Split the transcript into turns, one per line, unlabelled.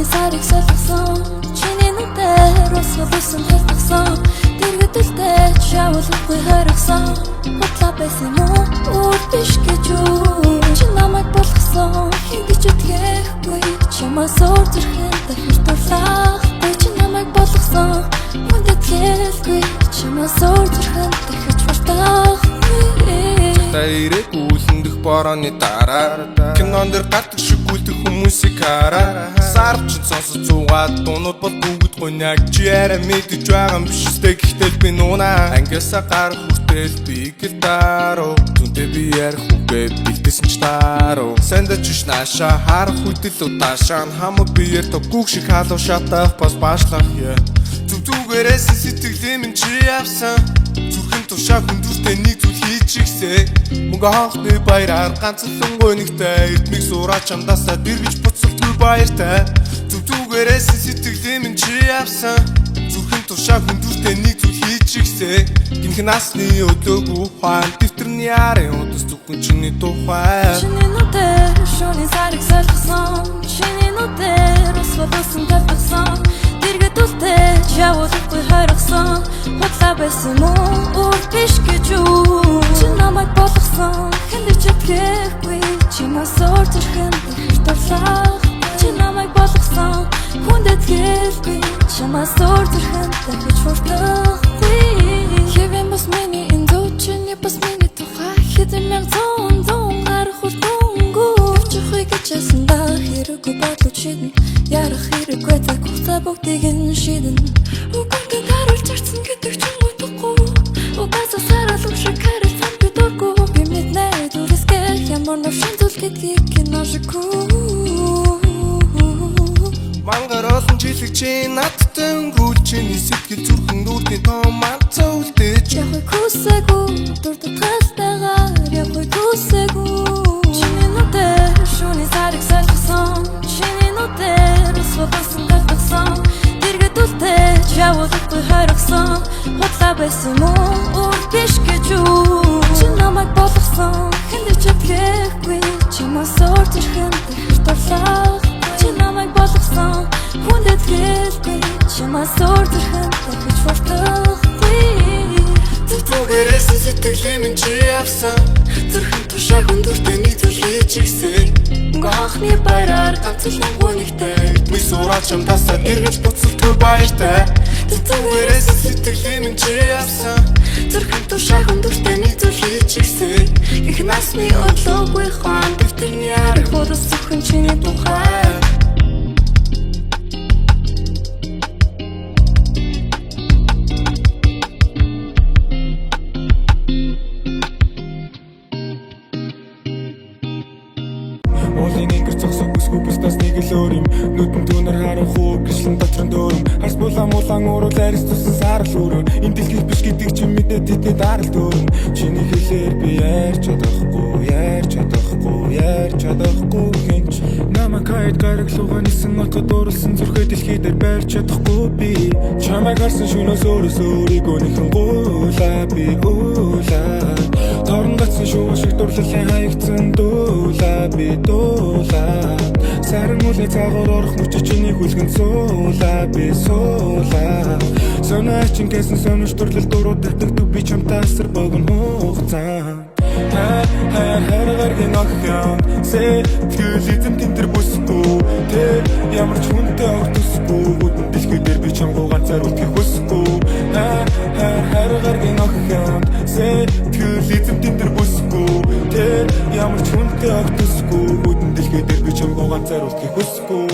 шөнийн сарыг солихсон чиний нүдээр усгалсан хэлтгсэн дэргэдэлтэй шавуулахгүй хоригсон хутлаа байсан юм уу биш гэж юу чи намайг болгосон хин гэж үтгэхгүй чамаас өөр зүрхэн дахиж дурлахгүй чи намайг болгосон хүндэт хэлгүй чамаас өөр зүрхэн дахиж хурдахгүй
Таирэг үлэндэх борооны дараа кинон дээр гардаг шиг үлдэх хүмүүсийг хараа Сарч сонсож зугаад дуунууд бол бүгд гоньяг чи арай мэдэж байгаа юм биш үстэй гэхдээ би нуунаа ангиасаа гарах хүртэл би гитаро түнтэй би ярих үгээ бэлдсэн ч тааруу Сандаж биш нааша харах үдэл удаашаа хамаг биеэр төггүйг шиг халуу шатах бас баашлах Зүгээрээс сэтгэлээ минь чи авсан Зүрхэн тушаа хүндүртэй нэг зүйл хийж игсээ Мөнгө хоохны баяраар ганцлан гонигтай Эрдмийг сураад чамдаасаа дэрвэж буцалтгүй баяртай Зүгээрээс сэтгэлээ минь чи авсан Зүрхэн тушаа хүндүртэй нэг зүйл хийж игсээ Гинх насны өдөөгөө ухаан дэвтэрний арын удас зүгхэн чиний тухай
Чиний нүдээр шөнийн сарыг солихсон Чиний нүдээр усгалсан хэлтгсэн дэргэдэлтэй шавуулахгүй хоригсон хутлаа байсан уу биш гэж юу чи намайг болгосон хэндэж үтгэхгүй чамаас өөр зүрхэн дахиж дурлахгүй чи намайг болгосон хүндэт хэлгүй чамаас өөр зүрхэн дахиж хурдахгүй хэвэн бас миний энэ дуу чиний бас миний тухай хэдэн мянга зуун гарах хүрдэнгүй чихгүй гэж ясанда хэрэггүй бодлоо чидэн ярах хэрэггүй цаг хугацаа бүгдийг нь шидэн үгэнтэй харуулж ирсэн гэдэг ч юм утгагүй угаасаа саралуу шиг харилцан би дургүй би мэднэ дүрсгэх ямар новшин зүйл гэдгийг киношгүй
Мангар олон жилиг чи надтай өнгөрүүл чиний сэтгэл зүрхэн нүдний томан цөвлдэж
Явах хүсээгүй дурдах тастайгаар явах хүсээгүй чиний нүдээр шөнийн сарыг солихсон чиний нүдээр усгалсан хэлтгсэн дэргэдэлтэй шавуулахгүй хоригсон хутлаа байсан уу биш гэж юу чи намайг болгосон хэндэж үтгэхгүй чамаас өөр зүрхэн дахиж дурлахгүй чи намайг болгосон хүндэт хэлгүй чамаас өөр зүрхэн дахиж хурдахгүй
Зүгээрээс сэтгэлээ минь чи авсан
зүрхэн тушаа хүндүртэй нэг зүйл хийж игсээ
Гахны баяраар ганцлан гонигтай Эрдмийг сураад чамдаасаа дэргэж буцалтгүй баяртай Зүгээрээс сэтгэлээ минь чи авсан
зүрхэн тушаа хүндүртэй нэг зүйл хийж игсээ их насны өглөөгүй хаан дэвтэрний арай хурас зүрхэн чиний тухай
Уулын ингэр зогсох бүсгүй бусдаас нэг л өөр юм Нүдэн түүнэр харах уу гэрчлэн дотрон дөөрөм Харс мулан урал арис тусан сарал өрөө Энэ дэлхийд биш гэдэг чи мэдээд тэдэд дарал дөөрөм Чиний хэлээр би ярьж чадахгүй хинч Намайг хайд гараглуугаа нисэн отгод дурлсан зүрхээ дэлхий дээр барьж чадахгүй би Чамайг харсан шөнөөс өөрийгөө нэхэн гуулаа би Торон гацсан шувуу шиг дурлалын хаягдсан дуулаа би Саран мулын цагаар орох мөч чиний хүлгэн суулаа би Сонаа чин гэсэн сонирч дурлал дуруу татдаг би чамтай асар богн хугацаа Харгаргийн охин сэтгэл эзэм тентэр бүсгүй тэр ямар ч хүнтэй огтсгүй бүдэн дэлхий дээр би чамгүй ганцаар үлдэх хүсэхгүй Харгаргийн охин сэтгэл эзэм тентэр бүсгүй тэр ямар ч хүнтэй огтсгүй бүдэн дэлхий дээр би чамгүй ганцаар үлдэх хүсэхгүй